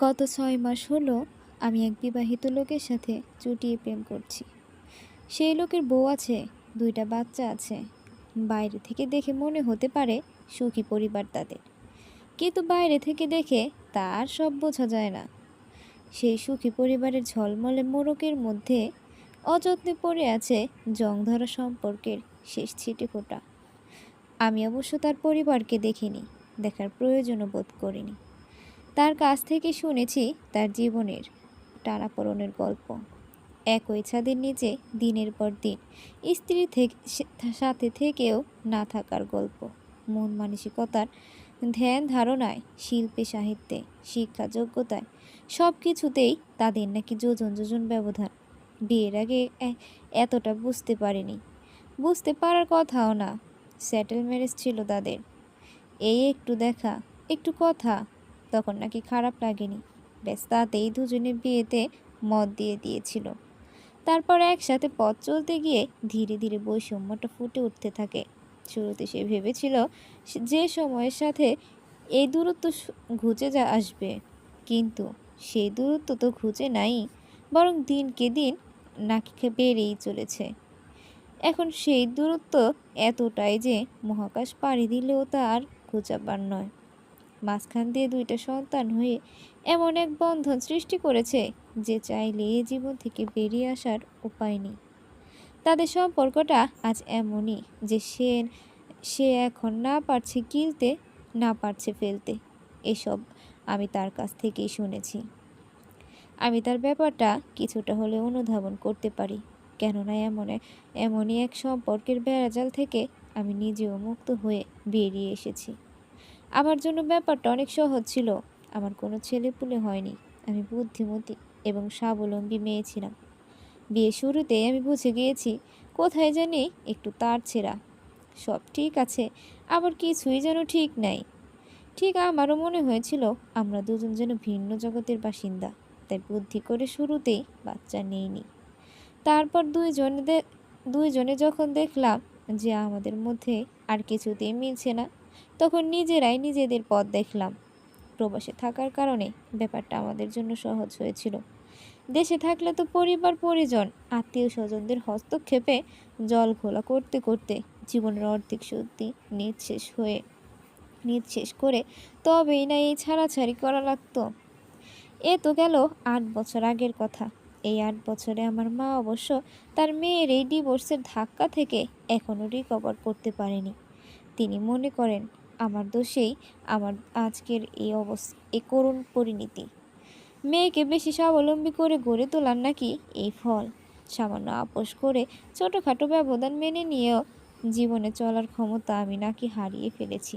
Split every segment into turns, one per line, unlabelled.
গত ৬ মাস হলো আমি এক বিবাহিত লোকের সাথে চুটিয়ে প্রেম করছি। সেই লোকের বউ আছে, ২টা বাচ্চা আছে। বাইরে থেকে দেখে মনে হতে পারে সুখী পরিবার তাদের। কিন্তু বাইরে থেকে দেখে তা আর সব বোঝা যায় না। সেই সুখী পরিবারের ঝলমলে মোড়কের মধ্যে অযত্নে পড়ে আছে জং ধরা সম্পর্কের শেষ ছিটেফোঁটা। আমি অবশ্য তার পরিবারকে দেখিনি, দেখার প্রয়োজনও বোধ করিনি। তার কাছ থেকে শুনেছি তার জীবনের টানাপোড়েনের গল্প। একই ছাদের নিচে দিনের পর দিন স্ত্রীর সাথে থেকেও না থাকার গল্প। মন মানসিকতার, ধ্যান ধারণায়, শিল্পে সাহিত্যে, শিক্ষা যোগ্যতায় সব কিছুতেই তাদের নাকি যোজন যোজন ব্যবধান। বিয়ের আগে এতটা বুঝতে পারিনি, বুঝতে পারার কথাও না। স্যাটেল ম্যারেজ ছিল তাদের। এই একটু দেখা, একটু কথা, তখন নাকি খারাপ লাগেনি। ব্যাস তাতেই দুজনে বিয়েতে মত দিয়ে দিয়েছিল। তারপর একসাথে পথ চলতে গিয়ে ধীরে ধীরে বৈষম্যটা ফুটে উঠতে থাকে। শুরুতে সে ভেবেছিল যে সময়ের সাথে এই দূরত্ব ঘুচে আসবে, কিন্তু সেই দূরত্ব তো ঘুচে নাই, বরং দিনকে দিন নাকি বেড়েই চলেছে। এখন সেই দূরত্ব এতটাই যে মহাকাশ পাড়ি দিলেও তা আর ঘুচাবার নয়। মাঝখান দিয়ে ২টা সন্তান হয়ে এমন এক বন্ধন সৃষ্টি করেছে যে চাইলে এ জীবন থেকে বেরিয়ে আসার উপায় নেই। তাদের সম্পর্কটা আজ এমনই যে সে সে এখন না পারছে গিলতে, না পারছে ফেলতে। এসব আমি তার কাছ থেকেই শুনেছি। আমি তার ব্যাপারটা কিছুটা হলে অনুধাবন করতে পারি, কেননা এমনই এক সম্পর্কের বেড়াজাল থেকে আমি নিজেও মুক্ত হয়ে বেরিয়ে এসেছি। আমার জন্য ব্যাপারটা অনেক সহজ ছিল। আমার কোনো ছেলেপুলে হয়নি। আমি বুদ্ধিমতী এবং স্বাবলম্বী মেয়ে ছিলাম। বিয়ের শুরুতেই আমি বুঝে গিয়েছি কোথায় জানি একটু তার ছেঁড়া। সব ঠিক আছে, আবার কিছুই যেন ঠিক নাই। ঠিক আমারও মনে হয়েছিল আমরা দুজন যেন ভিন্ন জগতের বাসিন্দা। তাই বুদ্ধি করে শুরুতেই বাচ্চা নেইনি। তারপর দুইজনে যখন দেখলাম যে আমাদের মধ্যে আর কিছুতেই মিলছে না, তখন নিজেরাই নিজেদের পথ দেখলাম। প্রবাসে থাকার কারণে ব্যাপারটা আমাদের জন্য সহজ হয়েছিল। দেশে থাকলে তো পরিবার পরিজন, আত্মীয় স্বজনদের হস্তক্ষেপে জল ঘোলা করতে করতে জীবনের অর্ধেক সত্যি নিঃশেষ করে তবেই না এই ছাড়াছাড়ি করা লাগতো। এ তো গেল ৮ বছর আগের কথা। এই ৮ বছরে আমার মা অবশ্য তার মেয়ের এই ডিভোর্সের ধাক্কা থেকে এখনও রিকভার করতে পারেনি। তিনি মনে করেন আমার দোষেই আমার আজকের এই করুণ পরিণতি। মেয়েকে বেশি স্বাবলম্বী করে গড়ে তোলার নাকি এই ফল। সামান্য আপোস করে ছোটোখাটো ব্যবধান মেনে নিয়েও জীবনে চলার ক্ষমতা আমি নাকি হারিয়ে ফেলেছি।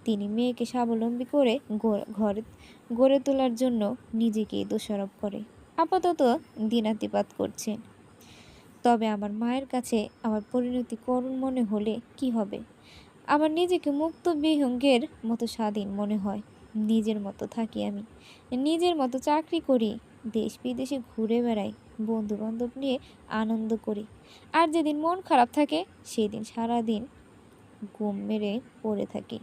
তিনি মেয়েকে স্বাবলম্বী করে ঘরে গড়ে তোলার জন্য নিজেকেই দোষারোপ করে আপাতত দিনাতিপাত করছেন। তবে আমার মায়ের কাছে আমার পরিণতি করুণ মনে হলে কি হবে? আমার নিজেকে মুক্ত বিহঙ্গের মতো স্বাধীন মনে হয়। নিজের মতো থাকি আমি, নিজের মতো চাকরি করি, দেশ বিদেশে ঘুরে বেড়াই, বন্ধু বান্ধব নিয়ে আনন্দ করি। আর যেদিন মন খারাপ থাকে সেদিন সারাদিন ঘুম মেরে পড়ে থাকি।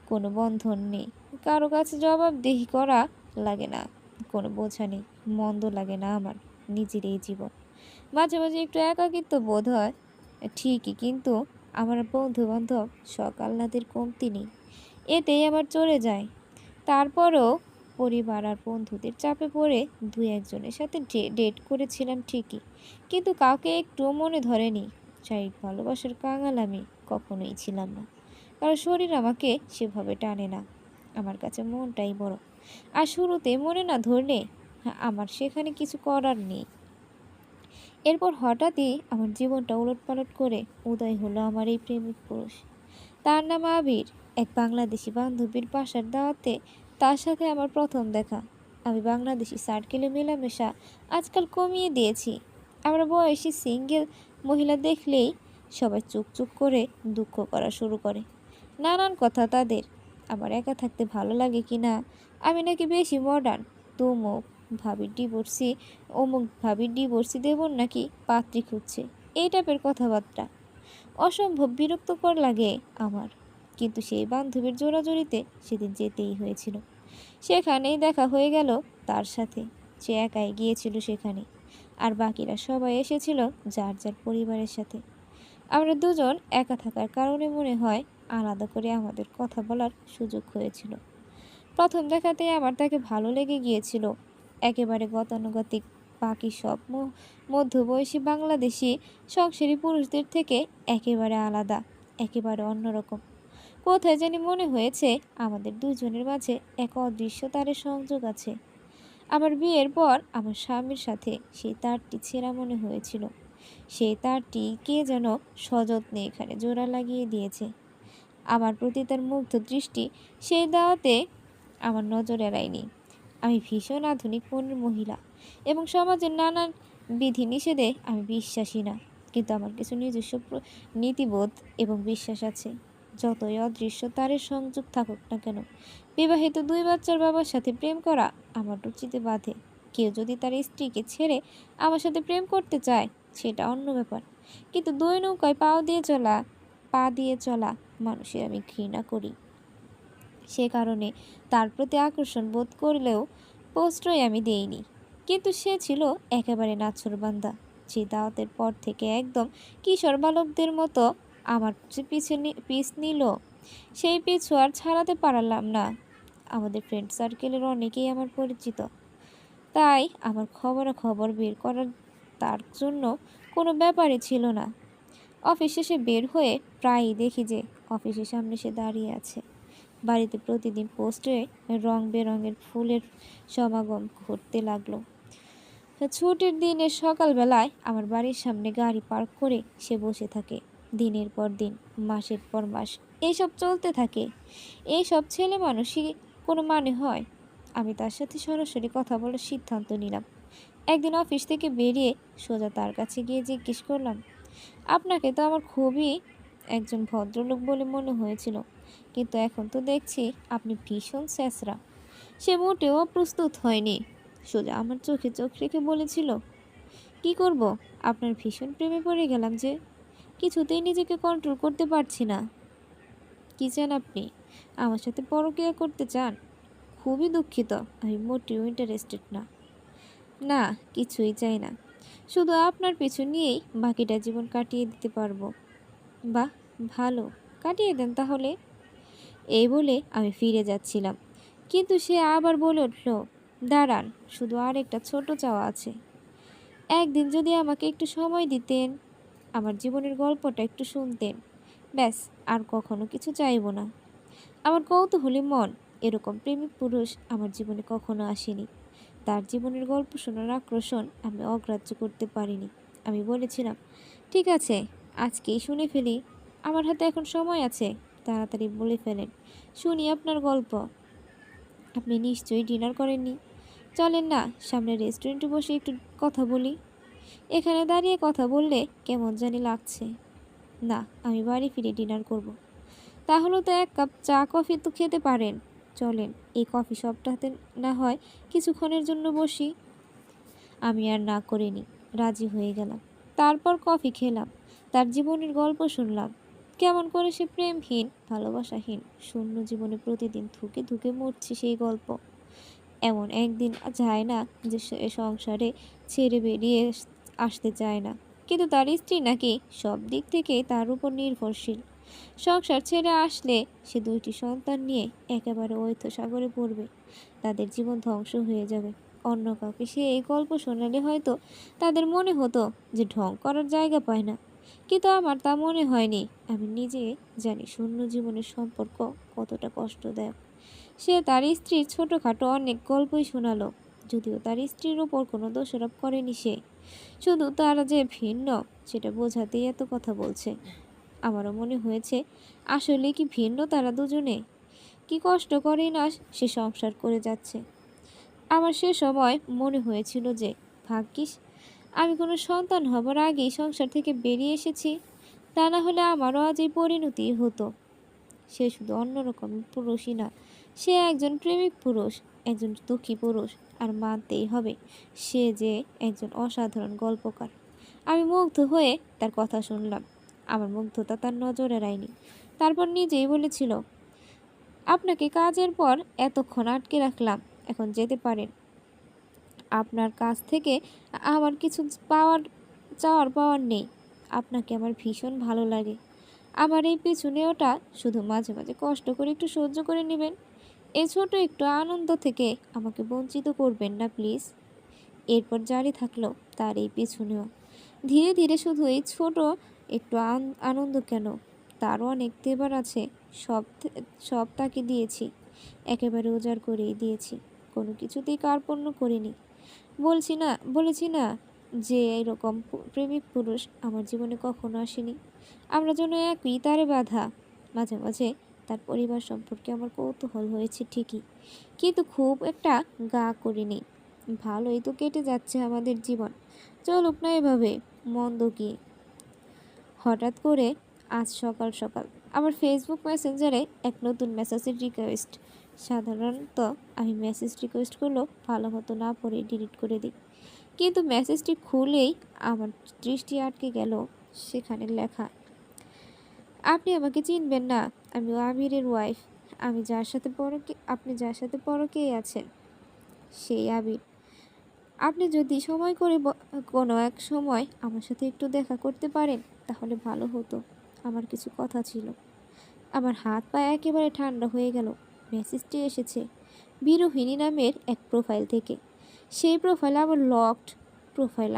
কোনো বন্ধন নেই, কারো কাছে জবাবদিহি করা লাগে না, কোনো বোঝা নেই, মন্দ লাগে না আমার নিজের এই জীবন। মাঝে মাঝে একটু একাকিত্ব বোধ হয় ঠিকই, কিন্তু আমার বন্ধু বান্ধব শখ আহ্লাদের কমতি নেই, এতেই আমার চলে যায়। তারপরও পরিবার আর বন্ধুদের চাপে পড়ে ২-১ জনের সাথে ডেট করেছিলাম ঠিকই, কিন্তু কাউকে একটুও মনে ধরেনি। শারীরিক ভালোবাসার কাঙাল আমি কখনোই ছিলাম না, কারণ শরীর আমাকে সেভাবে টানে না। আমার কাছে মনটাই বড়। আর শুরুতে মনে না ধরলে আমার সেখানে কিছু করার নেই। এরপর হঠাৎই আমার জীবনটা উলটপালট করে উদয় হলো আমার এই প্রেমিক পুরুষ। তার নাম আবির। এক বাংলাদেশি বান্ধবীর বাসার দাওয়াতে তার সাথে আমার প্রথম দেখা। আমি বাংলাদেশি সার্কেলে মেলামেশা আজকাল কমিয়ে দিয়েছি। আমরা বয়সী সিঙ্গেল মহিলা দেখলেই সবাই চুপ চুপ করে দুঃখ করা শুরু করে। নানান কথা তাদের। আমার একা থাকতে ভালো লাগে কি না, আমি নাকি বেশি মডার্ন, তুমুক ভাবির ডিভোর্সি দেবন নাকি পাত্রী খুঁজছে, এই টাইপের কথাবার্তা অসম্ভব বিরক্তকর লাগে আমার। কিন্তু সেই বান্ধবীর জোরাজুরিতে সেদিন যেতেই হয়েছিল। সেখানেই দেখা হয়ে গেল তার সাথে। সে একাই গিয়েছিল সেখানে, আর বাকিরা সবাই এসেছিল যার যার পরিবারের সাথে। আমরা দুজন একা থাকার কারণে মনে হয় আলাদা করে আমাদের কথা বলার সুযোগ হয়েছিল। প্রথম দেখাতেই আমার তাকে ভালো লেগে গিয়েছিল। একেবারে গতানুগতিক, বাকি সব মধ্যবয়সী বাংলাদেশি সংসারী পুরুষদের থেকে একেবারে আলাদা, একেবারে অন্যরকম। কোথায় জানি মনে হয়েছে আমাদের দুজনের মাঝে এক অদৃশ্য তারের সংযোগ আছে। আমার বিয়ের পর আমার স্বামীর সাথে সেই তারটি ছেঁড়া মনে হয়েছিল। সেই তারটি কে যেন সযত্নে এখানে জোড়া লাগিয়ে দিয়েছে। আমার প্রতি তার মুগ্ধ দৃষ্টি সেই দাওয়াতে আমার নজর এড়ায়নি। আমি ভীষণ আধুনিক মনের মহিলা এবং সমাজের নানান বিধিনিষেধে আমি বিশ্বাসী না, কিন্তু আমার কিছু নিজস্ব নীতিবোধ এবং বিশ্বাস আছে। যতই অদৃশ্য তারের সংযোগ থাকুক না কেন, বিবাহিত 2 বাচ্চার বাবার সাথে প্রেম করা আমার রুচিতে বাধে। কেউ যদি তার স্ত্রীকে ছেড়ে আমার সাথে প্রেম করতে চায় সেটা অন্য ব্যাপার, কিন্তু 2 নৌকায় পা দিয়ে চলা মানুষের আমি ঘৃণা করি। সে কারণে তার প্রতি আকর্ষণ বোধ করলেও প্রশ্রয় আমি দেইনি। কিন্তু সে ছিল একেবারে নাছোড়বান্দা। যে দাওয়াতের পর থেকে একদম কিশোর বালকদের মতো আমার পিছ নিল, সেই পিছু আর ছাড়াতে পারলাম না। আমাদের ফ্রেন্ড সার্কেলের অনেকেই আমার পরিচিত, তাই আমার খবরাখবর বের করার তার জন্য কোনো ব্যাপারই ছিল না। অফিস শেষে বের হয়ে প্রায়ই দেখি যে অফিসের সামনে সে দাঁড়িয়ে আছে। বাড়িতে প্রতিদিন পোস্টে রং বেরঙের ফুলের সমাগম ঘটতে লাগলো। ছুটির দিনের সকালবেলায় আমার বাড়ির সামনে গাড়ি পার্ক করে সে বসে থাকে। দিনের পর দিন, মাসের পর মাস এইসব চলতে থাকে। এইসব ছেলে মানুষই কোনো মানে হয়? আমি তার সাথে সরাসরি কথা বলার সিদ্ধান্ত নিলাম। একদিন অফিস থেকে বেরিয়ে সোজা তার কাছে গিয়ে জিজ্ঞেস করলাম, আপনাকে তো আমার খুবই একজন ভদ্রলোক বলে মনে হয়েছিল, কিন্তু এখন তো দেখছি আপনি ভীষণ স্যাঁচরা। সে মোটেও প্রস্তুত হয়নি। সোজা আমার চোখে চোখ রেখে বলেছিল, কি করব, আপনার ভীষণ প্রেমে পড়ে গেলাম যে কিছুতেই নিজেকে কন্ট্রোল করতে পারছি না। কি চান আপনি? আমার সাথে পরকীয়া করতে চান? খুবই দুঃখিত, আমি মোটেও ইন্টারেস্টেড না। না, কিছুই চাই না, শুধু আপনার পিছু নিয়েই বাকিটা জীবন কাটিয়ে দিতে পারবো। বাহ, ভালো, কাটিয়ে দেন তাহলে। এই বলে আমি ফিরে যাচ্ছিলাম, কিন্তু সে আবার বলে উঠল, দাঁড়ান, শুধু আর একটা ছোট চাওয়া আছে। একদিন যদি আমাকে একটু সময় দিতেন, আমার জীবনের গল্পটা একটু শুনতেন, ব্যাস, আর কখনো কিছু চাইব না। আমার কৌতূহলী মন, এরকম প্রেমিক পুরুষ আমার জীবনে কখনো আসেনি। তার জীবনের গল্প শোনার আকর্ষণ আমি অগ্রাহ্য করতে পারিনি। আমি বলেছিলাম, ঠিক আছে, আজকেই শুনে ফেলি। আমার হাতে এখন সময় আছে, তাড়াতাড়ি বলে ফেলেন, শুনি আপনার গল্প। আপনি নিশ্চয়ই ডিনার করেননি? চলেন না, সামনে রেস্টুরেন্টে বসে একটু কথা বলি। এখানে দাঁড়িয়ে কথা বললে কেমন জানি লাগছে। না, আমি বাড়ি ফিরে ডিনার করব। তাহলে তো 1 কাপ চা কফি তো খেতে পারেন। চলেন, এই কফি শপটাতে না হয় কিছুক্ষণের জন্য বসি। আমি আর না করিনি, রাজি হয়ে গেলাম। তারপর কফি খেলাম, তার জীবনের গল্প শুনলাম। কেমন করে সে প্রেমহীন, ভালোবাসাহীন, শূন্য জীবনে প্রতিদিন ধুকে ধুকে মরছে সেই গল্প। এমন একদিন যায় না যে সে সংসারে ছেড়ে বেরিয়ে আসতে চায় না, কিন্তু তার স্ত্রী নাকি সব দিক থেকেই তার উপর নির্ভরশীল। সংসার ছেড়ে আসলে সে 2টি সন্তান নিয়ে একেবারে অথৈ সাগরে পড়বে। তাদের জীবন ধ্বংস হয়ে যাবে। অন্য কাউকে সে এই গল্প শোনালে হয়তো তাদের মনে হতো যে ঢং করার জায়গা পায় না, কিন্তু আমার তা মনে হয়নি। আমি নিজে জানি শূন্য জীবনের সম্পর্ক কতটা কষ্টদায়ক। সে তার স্ত্রীর ছোটোখাটো অনেক গল্পই শোনালো, যদিও তার স্ত্রীর ওপর কোনো দোষারোপ করেনি সে, শুধু তারা যে ভিন্ন সেটা বোঝাতেই এত কথা বলছে। আমারও মনে হয়েছে, আসলে কি ভিন্ন তারা দুজনে? কি কষ্ট করেই না সে সংসার করে যাচ্ছে। আমার সে সময় মনে হয়েছিল যে ভাগ্যিস আমি কোনো সন্তান হবার আগেই সংসার থেকে বেরিয়ে এসেছি, তা না হলে আমারও আজ এই পরিণতি হতো। সে শুধু অন্যরকম পুরুষই না, সে একজন প্রেমিক পুরুষ, একজন দুঃখী পুরুষ, আর মানতেই হবে সে যে একজন অসাধারণ গল্পকার। আমি মুগ্ধ হয়ে তার কথা শুনলাম। আমার মুগ্ধতা তার নজর এড়ায়নি। তারপর নিজেই বলেছিল, আপনাকে কাজের পর এতক্ষণ আটকে রাখলাম, এখন যেতে পারেন। আপনার কাছ থেকে আমার কিছু পাওয়ার নেই। আপনাকে আমার ভীষণ ভালো লাগে। আমার এই পিছনে ওটা শুধু মাঝে মাঝে কষ্ট করে একটু সহ্য করে নেবেন। এই ছোট একটু আনন্দ থেকে আমাকে বঞ্চিত করবেন না প্লিজ। এরপর জারি থাকলো তার এই পেছনেও। ধীরে ধীরে শুধু এই ছোট একটু আনন্দ কেন, তারও অনেক দেবার আছে। সব সব তাকে দিয়েছি, একেবারে উজাড় করেই দিয়েছি, কোনো কিছুতেই কার্পণ্য করিনি। বলেছি না যে এরকম প্রেমিক পুরুষ আমার জীবনে কখনো আসেনি। আমরা যেন একই তারে বাঁধা। মাঝে মাঝে তার পরিবার সম্পর্কে আমার কৌতূহল হয়েছে ঠিকই, কিন্তু খুব একটা গা করিনি। ভালোই তো কেটে যাচ্ছে আমাদের জীবন, চলুক না এভাবে, মন্দ কি। হঠাৎ করে আজ সকাল সকাল আমার ফেসবুক মেসেঞ্জারে এক নতুন মেসেজের রিকোয়েস্ট। সাধারণত আমি মেসেজ রিকোয়েস্টগুলো ভালো মতো না পড়ে ডিলিট করে দিই, কিন্তু মেসেজটি খুলেই আমার দৃষ্টি আটকে গেল। সেখানে লেখা, আপনি আমাকে চিনবেন না, আমি আবিরের ওয়াইফ। আপনি যার সাথে পরকেই আছেন সেই আবির। আপনি যদি সময় করে কোনো এক সময় আমার সাথে একটু দেখা করতে পারেন তাহলে ভালো হতো। আমার কিছু কথা ছিল। আমার হাত পা একেবারে ঠান্ডা হয়ে গেল। মেসেজটি এসেছে বিরোহিণী নামের এক প্রোফাইল থেকে। সেই প্রোফাইল আবার লকড প্রোফাইল,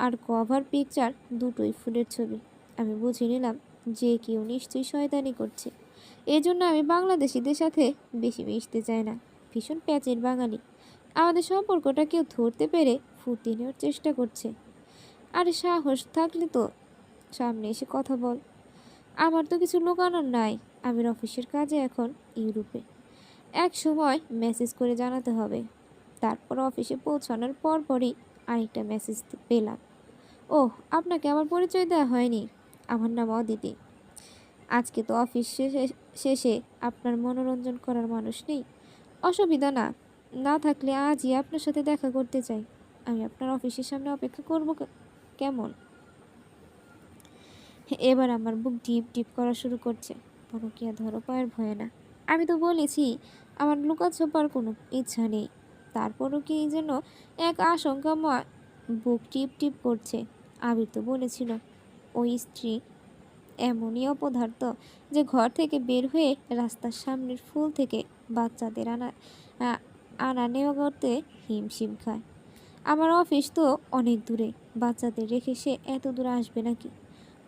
আর কভার পিকচার দুটোই ফুলের ছবি। আমি বুঝে নিলাম যে কেউ নিশ্চয়ই শয়তানি করছে। এজন্য আমি বাংলাদেশিদের সাথে বেশি মিশতে চাই না। ভীষণ প্যাচের বাঙালি। আমাদের সম্পর্কটা কেউ ধরতে পেরে ফুটিয়ে নেওয়ার চেষ্টা করছে। আরে সাহস থাকলে তো সামনে এসে কথা বল। আমার তো কিছু লুকানোর নাই। আমির অফিসের কাজে এখন ইউরোপে। এক সময় মেসেজ করে জানাতে হবে। তারপর অফিসে পৌঁছানোর পরপরই আরেকটা মেসেজ পেলাম। ওহ, আপনাকে আমার পরিচয় দেওয়া হয়নি। আমার নাম অদিতি। আজকে তো অফিস শেষে আপনার মনোরঞ্জন করার মানুষ নেই। অসুবিধা না থাকলে আজই আপনার সাথে দেখা করতে চাই। আমি আপনার অফিসের সামনে অপেক্ষা করব কেমন? এবার আমার বুক ডিপ ডিপ করা শুরু করছে। পরকীয়া ধরো পায়ের ভয়ে না। আমি তো বলেছি আমার লুকাছাপার কোনো ইচ্ছা নেই। তারপরও কি যেন এক আশঙ্কাময় বুক টিপ টিপ করছে। আবির তো বলেছিল ওই স্ত্রী এমনই অপদার্থ যে ঘর থেকে বের হয়ে রাস্তার সামনের ফুল থেকে বাচ্চাদের আনা নেওয়া করতে হিমশিম খায়। আমার অফিস তো অনেক দূরে, বাচ্চাদের রেখে সে এত দূরে আসবে নাকি?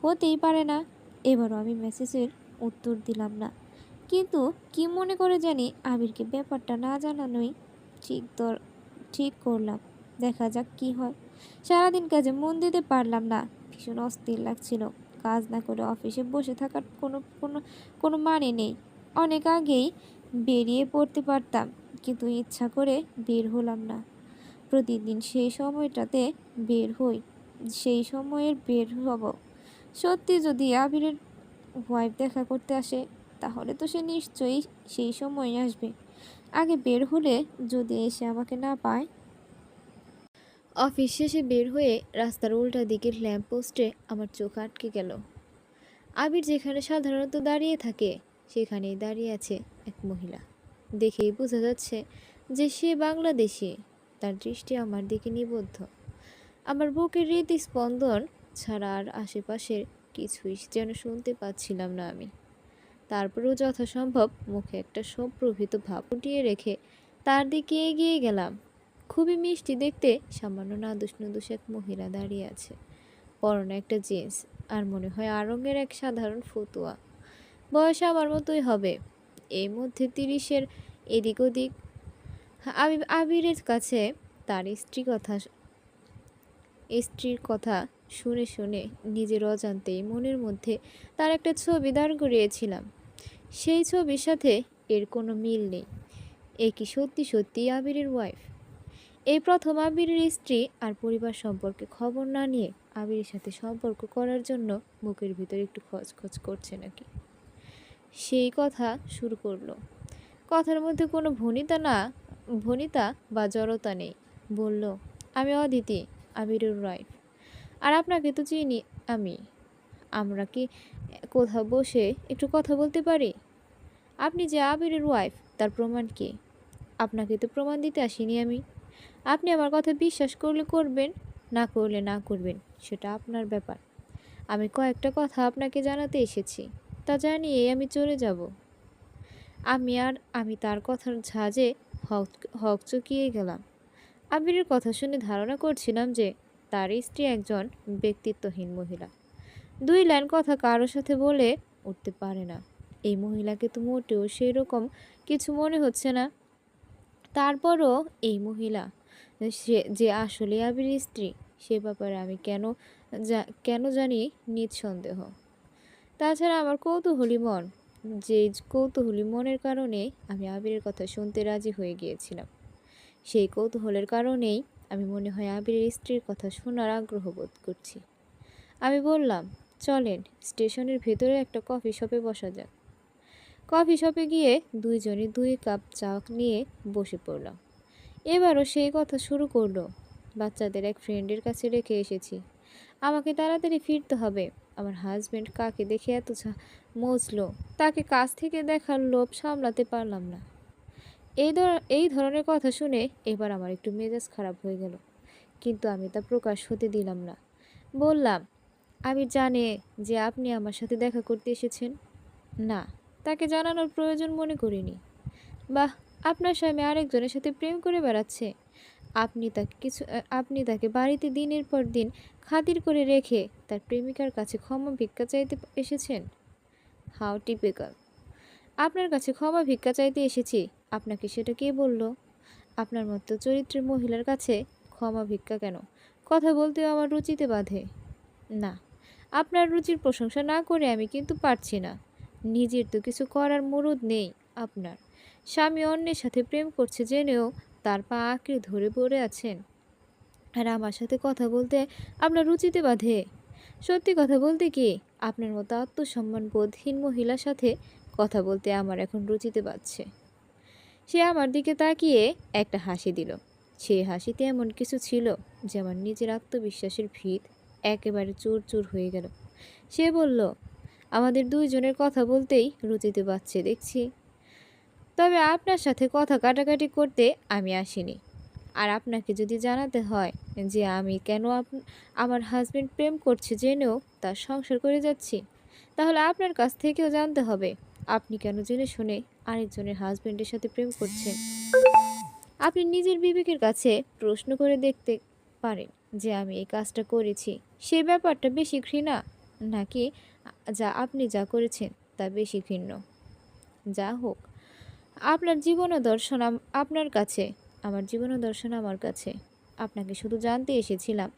হতেই পারে না। এবারও আমি মেসেজের উত্তর দিলাম না, কিন্তু কি মনে করে জানি আবিরকে ব্যাপারটা না জানানোই ঠিক ঠিক করলাম। দেখা যাক কি হয়। সারাদিন কাজে মন দিতে পারলাম না, ভীষণ অস্থির লাগছিল। কাজ না করে অফিসে বসে থাকার কোনো কোনো কোনো মানে নেই। অনেক আগেই বেরিয়ে পড়তে পারতাম, কিন্তু ইচ্ছা করে বের হলাম না। প্রতিদিন সেই সময়টাতে বের হই, সেই সময়ের বের হব। সত্যি যদি আবিরের ওয়াইফ দেখা করতে আসে তাহলে তো সে নিশ্চয়ই সেই সময় আসবে। আগে বের হলে যদি এসে আমাকে না পায়। অফিস শেষে বের হয়ে রাস্তার উল্টা দিকের ল্যাম্পপোস্টে আমার চোখ আটকে গেল। আবির যেখানে সাধারণত দাঁড়িয়ে থাকে সেখানেই দাঁড়িয়ে আছে এক মহিলা। দেখেই বোঝা যাচ্ছে যে সে বাংলাদেশি। তার দৃষ্টি আমার দিকে নিবদ্ধ। আমার বুকের হৃদস্পন্দন ছাড়া আর আশেপাশের কিছুই যেন শুনতে পাচ্ছিলাম না আমি। তারপরেও যথাসম্ভব মুখে একটা সম্প্রভিত ভাব ফুটিয়ে রেখে তার দিকে এগিয়ে গেলাম। খুবই মিষ্টি দেখতে সামান্য নাদুস নুদুস এক মহিলা দাঁড়িয়ে আছে। পরনে একটা জিন্স, আর মনে হয় আড়ঙের এক সাধারণ ফতুয়া। বয়স আমার মতোই হবে, এই মধ্যে 30-এর এদিক ওদিক। আমি আবিরের কাছে তার স্ত্রীর কথা শুনে শুনে নিজের অজান্তেই মনের মধ্যে তার একটা ছবি দাঁড় করিয়েছিলাম। সেই ছবির সাথে এর কোনো মিল নেই। এ কি সত্যি সত্যি আবিরের ওয়াইফ? এই প্রথম আবিরের স্ত্রী আর পরিবার সম্পর্কে খবর না নিয়ে আবিরের সাথে সম্পর্ক করার জন্য বুকের ভিতর একটু খচখচ করছে নাকি? সেই কথা শুরু করলো। কথার মধ্যে কোনো ভনিতা বা জড়তা নেই। বলল, আমি অদিতি, আবিরের ওয়াইফ। আর আপনাকে তো চিনি আমি। আমরা কি কোথাও বসে একটু কথা বলতে পারি? আপনি যে আবিরের ওয়াইফ তার প্রমাণ কি? আপনাকে তো প্রমাণ দিতে আসিনি আমি। আপনি আমার কথা বিশ্বাস করলে করবেন, না করলে না করবেন, সেটা আপনার ব্যাপার। আমি কয়েকটা কথা আপনাকে জানাতে এসেছি, তা জানিয়েই আমি চলে যাব। আমি তার কথার ঝাঁজে হক হকচকিয়ে গেলাম। আবিরের কথা শুনে ধারণা করছিলাম যে তার স্ত্রী একজন ব্যক্তিত্বহীন মহিলা। 2 লাইন কথা কারো সাথে বলে উঠতে পারে না। এই মহিলাকে তো মোটেও সেই রকম কিছু মনে হচ্ছে না। তারপরও এই মহিলা সে যে আসলে আবির স্ত্রী, সে ব্যাপারে আমি কেন জানি নিঃসন্দেহ। তাছাড়া আমার কৌতূহলী মন, যে কৌতূহলী মনের কারণে আমি আবিরের কথা শুনতে রাজি হয়ে গিয়েছিলাম। সেই কৌতূহলের কারণেই আমি মনে হয় আবিরের স্ত্রীর কথা শোনার আগ্রহ বোধ করছি। আমি বললাম, চলেন স্টেশনের ভেতরে একটা কফি শপে বসা যাক। কফি শপে গিয়ে দুইজনে 2 কাপ চা নিয়ে বসে পড়লাম। এবারও সেই কথা শুরু করলো, বাচ্চাদের এক ফ্রেন্ডের কাছে রেখে এসেছি, আমাকে তাড়াতাড়ি ফিরতে হবে। আমার হাজবেন্ড কাকে দেখে এত মজলো, তাকে কাছ থেকে দেখার লোভ সামলাতে পারলাম না। এই ধরনের কথা শুনে এবার আমার একটু মেজাজ খারাপ হয়ে গেল, কিন্তু আমি তা প্রকাশ হতে দিলাম না। বললাম, আমি জানে যে আপনি আমার সাথে দেখা করতে এসেছেন। না, তাকে জানানোর প্রয়োজন মনে করিনি। বাহ, আপনার স্বামী আরেকজনের সাথে প্রেম করে বেড়াচ্ছে, আপনি তাকে বাড়িতে দিনের পর দিন খাতির করে রেখে তার প্রেমিকার কাছে ক্ষমা ভিক্ষা চাইতে এসেছেন। How typical. আপনার কাছে ক্ষমা ভিক্ষা চাইতে এসেছি, আপনাকে সেটা কে বলল? আপনার মতো চরিত্রের মহিলার কাছে ক্ষমা ভিক্ষা কেন? কথা বলতেও আমার রুচিতে বাধে। না, আপনার রুচির প্রশংসা না করে আমি কিন্তু পারছি না। নিজের তো কিছু করার মুরুদ নেই আপনার। স্বামী অন্যের সাথে প্রেম করছে জেনেও তার পা আঁকড়ে ধরে পড়ে আছেন, আর আমার সাথে কথা বলতে আপনার রুচিতে বাধে। সত্যি কথা বলতে কি, আপনার মতো আত্মসম্মান বোধহীন মহিলার সাথে কথা বলতে আমার এখন রুচিতে বাজছে। সে আমার দিকে তাকিয়ে একটা হাসি দিল। সেই হাসিতে এমন কিছু ছিল যে আমার নিজের আত্মবিশ্বাসের ভিত একেবারে চুর চুর হয়ে গেল। সে বলল, আমাদের দুইজনের কথা বলতেই রুচিতে বাজছে দেখছি। তবে আপনার সাথে কথা কাটাকাটি করতে আমি আসিনি। আর আপনাকে যদি জানাতে হয় যে আমি কেন আমার হাজবেন্ড প্রেম করছে জেনেও তার সংসার করে যাচ্ছি, তাহলে আপনার কাছ থেকেও জানতে হবে আপনি কেন জেনে শুনে আরেকজনের হাজবেন্ডের সাথে প্রেম করছেন। আপনি নিজের বিবেকের কাছে প্রশ্ন করে দেখতে পারেন যে আমি এই কাজটা করেছি, সেই ব্যাপারটা বেশি ঘৃণা, নাকি আপনি যা করেছেন তা বেশি ঘৃণ্য। যা হোক, আপনার জীবন ও দর্শন আপনার কাছে, আমার জীবন ও দর্শন আমার কাছে। আপনাকে শুধু জানতে এসেছিলাম,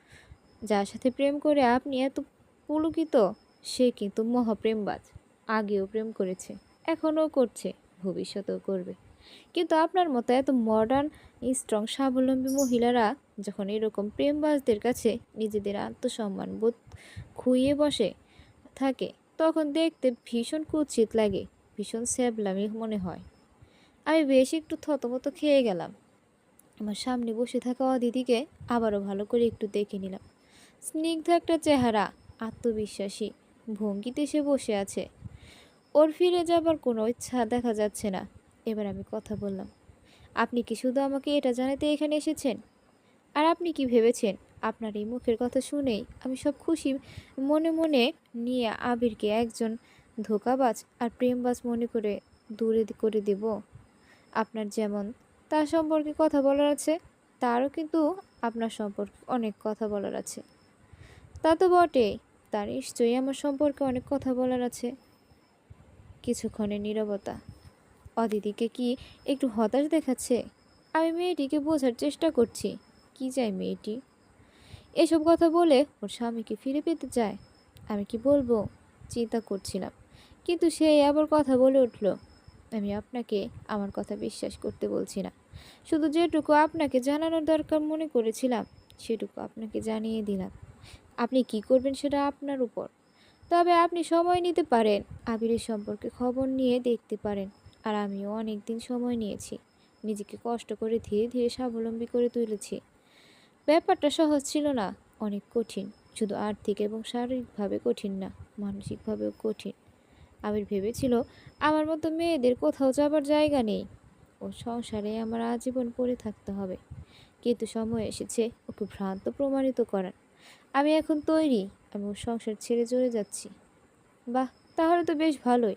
যার সাথে প্রেম করে আপনি এত পুলকিত, সে কিন্তু মহাপ্রেমবাজ। আগেও প্রেম করেছে, এখনও করছে, ভবিষ্যতেও করবে। কিন্তু আপনার মতো এত মডার্ন, স্ট্রং, স্বাবলম্বী মহিলারা যখন এরকম প্রেমবাজদের কাছে নিজেদের আত্মসম্মান বোধ খুইয়ে বসে থাকে, তখন দেখতে ভীষণ কুৎসিত লাগে, ভীষণ স্যাবলামি মনে হয়। আমি বেশ একটু থতমত খেয়ে গেলাম। আমার সামনে বসে থাকা অদিতিকে আবারও ভালো করে একটু দেখে নিলাম। স্নিগ্ধ একটা চেহারা, আত্মবিশ্বাসী ভঙ্গিতে সে বসে আছে। ওর ফিরে যাবার কোনো ইচ্ছা দেখা যাচ্ছে না। এবার আমি কথা বললাম, আপনি কি শুধু আমাকে এটা জানাতে এখানে এসেছেন? আর আপনি কি ভেবেছেন আপনার এই মুখের কথা শুনেই আমি সব খুশি মনে মনে নিয়ে আবিরকে একজন ধোঁকাবাজ আর প্রেমবাজ মনে করে দূরে করে দেব? আপনার যেমন তার সম্পর্কে কথা বলার আছে, তারও কিন্তু আপনার সম্পর্কে অনেক কথা বলার আছে। তা তো বটেই, তার নিশ্চয়ই আমার সম্পর্কে অনেক কথা বলার আছে। কিছুক্ষণের নীরবতা। অদিতিকে কি একটু হতাশ দেখাচ্ছে? আমি মেয়েটিকে বোঝার চেষ্টা করছি, কি চাই মেয়েটি। এসব কথা বলে ওর স্বামীকে ফিরে পেতে চায়। আমি কি বলবো চিন্তা করছিলাম, কিন্তু সে আবার কথা বলে উঠল, আমি আপনাকে আমার কথা বিশ্বাস করতে বলছি না। শুধু যেটুকু আপনাকে জানানোর দরকার মনে করেছিলাম সেটুকু আপনাকে জানিয়ে দিলাম। আপনি কি করবেন সেটা আপনার উপর। তবে আপনি সময় নিতে পারেন, আবিরের সম্পর্কে খবর নিয়ে দেখতে পারেন। আর আমিও অনেক দিন সময় নিয়েছি, নিজেকে কষ্ট করে ধীরে ধীরে স্বাবলম্বী করে তুলেছি। ব্যাপারটা সহজ ছিল না, অনেক কঠিন। শুধু আর্থিক এবং শারীরিকভাবে কঠিন না, মানসিকভাবেও কঠিন। আবির ভেবেছিল আমার মতো মেয়েদের কোথাও যাবার জায়গা নেই, ও সংসারে আমার আজীবন পড়ে থাকতে হবে। কিন্তু সময় এসেছে ওকে ভ্রান্ত প্রমাণিত করার। আমি এখন তৈরি, আমি ওর সংসার ছেড়ে চলে যাচ্ছি। বাহ, তাহলে তো বেশ ভালোই।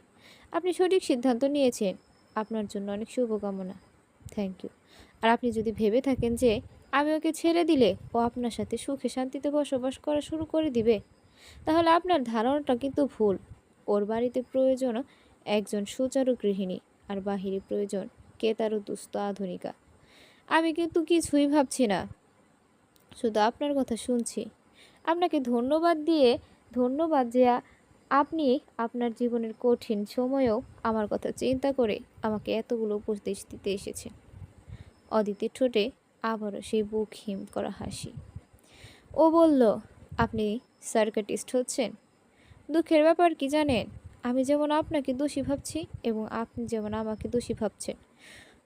আপনি সঠিক সিদ্ধান্ত নিয়েছেন। আপনার জন্য অনেক শুভকামনা। Thank you. আর আপনি যদি ভেবে থাকেন যে আমি ওকে ছেড়ে দিলে ও আপনার সাথে সুখে শান্তিতে বসবাস করা শুরু করে দিবে, তাহলে আপনার ধারণাটা কিন্তু ভুল। ওর বাড়িতে প্রয়োজন একজন সুচারু গৃহিণী, আর বাহিরে প্রয়োজন কেতারও দুস্থ আধুনিকা। আমি কিন্তু কিছুই ভাবছি না, শুধু আপনার কথা শুনছি। আপনাকে ধন্যবাদ যে আপনি আপনার জীবনের কঠিন সময়েও আমার কথা চিন্তা করে আমাকে এতগুলো উপদেশ দিতে এসেছেন। অদিতির ঠোঁটে আবারও সেই বুক হিম করা হাসি। ও বলল, আপনি সার্কাটিস্ট হচ্ছেন? দুঃখের ব্যাপার কি জানেন, আমি যেমন আপনাকে দোষী ভাবছি এবং আপনি যেমন আমাকে দোষী ভাবছেন,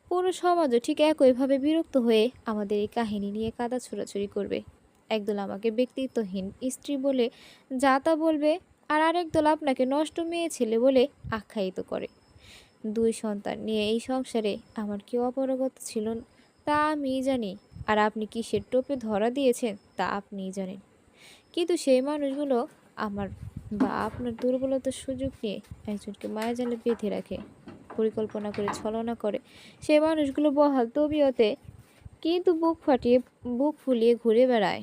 পুরো সমাজও ঠিক একইভাবে বিরক্ত হয়ে আমাদের এই কাহিনী নিয়ে কাদা ছোড়াছুড়ি করবে। একদল আমাকে ব্যক্তিত্বহীন স্ত্রী বলে যা তা বলবে, আর আরেক দল আপনাকে নষ্ট মেয়ে ছেলে বলে আখ্যায়িত করে। দুই সন্তান নিয়ে এই সংসারে আমার কেউ অপারগতা ছিল তা আমিই জানি, আর আপনি কিসের টোপে ধরা দিয়েছেন তা আপনিই জানেন। কিন্তু সেই মানুষগুলো আমার বা আপনার দুর্বলতার সুযোগ নিয়ে একজনকে মায়াজালে বেঁধে রাখে, পরিকল্পনা করে ছলনা করে। সেই মানুষগুলো বহাল তবিয়তে কিন্তু বুক ফুলিয়ে ঘুরে বেড়ায়,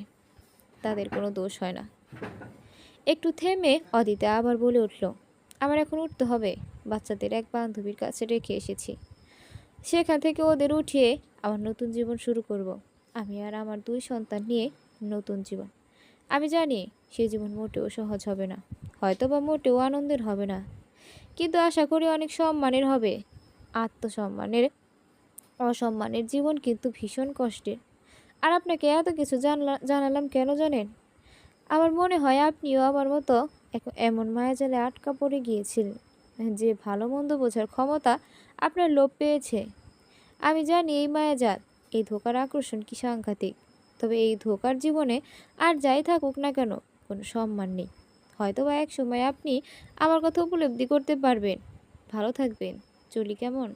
তাদের কোনো দোষ হয় না। একটু থেমে অদিতি আবার বলে উঠল, আমার এখন উঠতে হবে। বাচ্চাদের এক বান্ধবীর কাছে রেখে এসেছি, সেখান থেকে ওদের উঠিয়ে আমার নতুন জীবন শুরু করব। আমি আর আমার দুই সন্তান নিয়ে নতুন জীবন। আমি জানি সেই জীবন মোটেও সহজ হবে না, হয়তো বা মোটেও আনন্দের হবে না, কিন্তু আশা করি অনেক সম্মানের হবে। আত্মসম্মানের অসম্মানের জীবন কিন্তু ভীষণ কষ্টের। আর আপনাকে এত কিছু জানালাম কেন জানেন? আমার মনে হয় আপনিও আমার মতো এমন মায়াজালে আটকা পড়ে গিয়েছিলেন, যে ভালো মন্দ বোঝার ক্ষমতা আপনার লোপ পেয়েছে। আমি জানি এই মায়াজাল, এই ধোকার আকর্ষণ কি সাংঘাতিক। তবে এই ধোকার জীবনে আর যাই থাকুক না কেন, কোনো সম্মান নেই। হয়তো বা এক সময় আপনি আমার কথা উপলব্ধি করতে পারবেন। ভালো থাকবেন, চলি কেমন?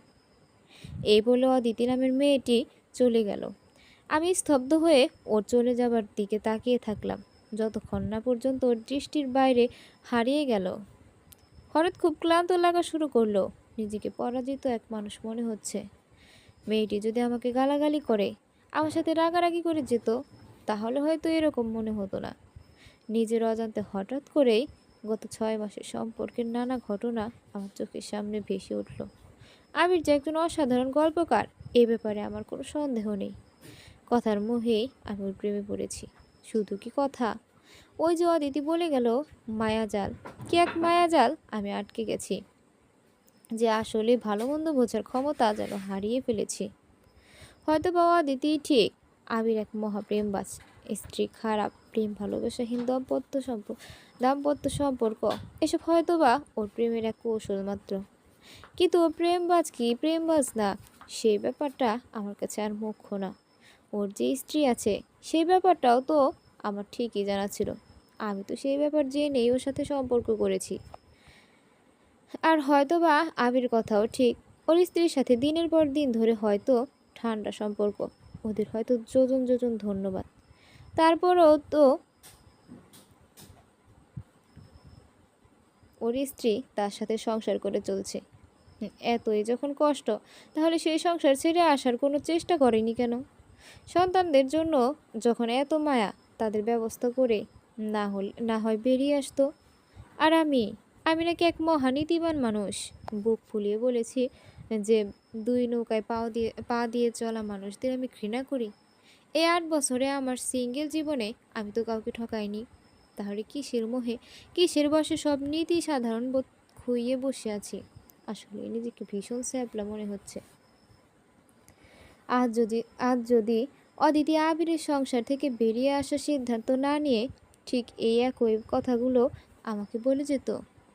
এই বলে অদিতি নামের মেয়েটি চলে গেল। আমি স্তব্ধ হয়ে ওর চলে যাবার দিকে তাকিয়ে থাকলাম, যতক্ষণ না পর্যন্ত ওর দৃষ্টির বাইরে হারিয়ে গেল। হঠাৎ খুব ক্লান্ত লাগা শুরু করলো। নিজেকে পরাজিত এক মানুষ মনে হচ্ছে। মেয়েটি যদি আমাকে গালাগালি করে, আমার সাথে রাগারাগি করে যেত, তাহলে হয়তো এরকম মনে হতো না। নিজের অজান্তে হঠাৎ করেই গত 6 মাসের সম্পর্কের নানা ঘটনা আমার চোখের সামনে ভেসে উঠল। আবির যে একজন অসাধারণ গল্পকার, এ ব্যাপারে আমার কোনো সন্দেহ নেই। কথার মোহেই আমি ওর প্রেমে পড়েছি। শুধু কি কথা, ওই যে অদিতি বলে গেল মায়াজাল, কি এক মায়াজাল আমি আটকে গেছি, যে আসলে ভালো মন্দ বোঝার ক্ষমতা যেন হারিয়ে ফেলেছি। হয়তো বা অদিতি ঠিক, আবির এক মহাপ্রেমবাজ, স্ত্রী খারাপ, প্রেম ভালোবাসাহীন দাম্পত্য সম্পর্ক, এসব হয়তো বা ওর প্রেমের এক কৌশল মাত্র। কিন্তু ও প্রেমবাজ কি প্রেমবাজ না, সেই ব্যাপারটা আমার কাছে আর মুখ্য না। ওর যে স্ত্রী আছে সেই ব্যাপারটাও তো আমার ঠিকই জানা ছিল। আমি তো সেই ব্যাপার জেনেই ওর সাথে সম্পর্ক করেছি। আর হয়তো বা আবির কথাও ঠিক, ওর স্ত্রীর সাথে দিনের পর দিন ধরে হয়তো ঠান্ডা সম্পর্ক, ওদের হয়তো যোজন যোজন ধন্যবাদ। তারপরও তো ওর স্ত্রী তার সাথে সংসার করে চলছে। এতই যখন কষ্ট, তাহলে সেই সংসার ছেড়ে আসার কোনো চেষ্টা করেনি কেন? সন্তানদের জন্য যখন এত মায়া, তাদের ব্যবস্থা করে না হয় বেরিয়ে আসতো। আর আমি নাকি এক মহানীতিবান মানুষ, বুক ফুলিয়ে বলেছি যে দুই নৌকায় পা দিয়ে চলা মানুষদের আমি ঘৃণা করি। এই 8 বছরে আমার সিঙ্গেল জীবনে আমি তো কাউকে ঠকাইনি। তাহলে কিসের মোহে, কিসের বশে সব নীতি সাধারণ বোধ খুইয়ে বসে আছি? আসলে নিজেকে ভীষণ স্যাবলা মনে হচ্ছে। আজ যদি অদিতি আবিরের সংসার থেকে বেরিয়ে আসার সিদ্ধান্ত না নিয়ে ঠিক এই একই কথাগুলো আমাকে বলে যেত,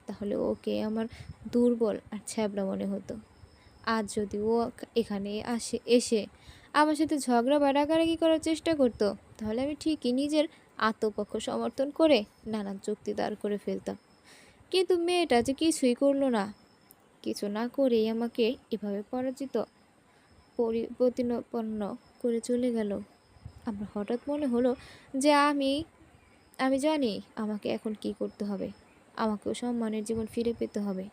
তাহলে ওকে আমার দুর্বল আর ছ্যাবলা মনে হতো। আজ যদি ও এখানে এসে আমার সাথে ঝগড়া বা রাগারাগি করার চেষ্টা করতো, তাহলে আমি ঠিকই নিজের আত্মপক্ষ সমর্থন করে নানান যুক্তি দাঁড় করে ফেলতাম। কিন্তু মেয়েটা যে কিছুই করলো না, কিছু না করেই আমাকে এভাবে পরাজিত প্রতিপন্ন করে চলে গেল। আমার হঠাৎ মনে হলো যে আমি আমি জানি আমাকে এখন কি করতে হবে। আমাকেও সম্মানের জীবন ফিরে পেতে হবে।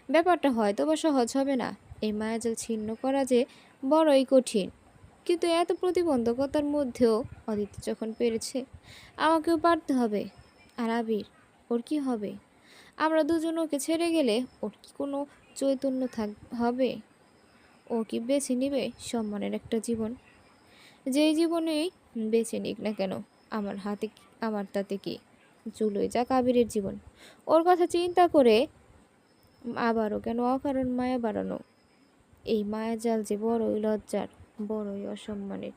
ব্যাপারটা হয়তোবা সহজ হবে না। এই মায়াজাল ছিন্ন করা যে বড়ই কঠিন। কিন্তু এত প্রতিবন্ধকতার মধ্যেও অদিতি যখন পেরেছে, আমাকেও পারতে হবে। আর আবির, ওর কি হবে? আমরা দুজন ওকে ছেড়ে গেলে ওর কি কোনো চৈতন্য হবে? ও কি বেছে নিবে সম্মানের একটা জীবন? যেই জীবনেই বেছে নিক না কেন, আমার হাতে আমার তাতে কি? চুলোয় যাক আবিরের জীবন। ওর কথা চিন্তা করে আবারও কেন অকারণ মায়া বাড়ানো? এই মায়াজাল যে বড়ই লজ্জার, বড়ই অসম্মানের।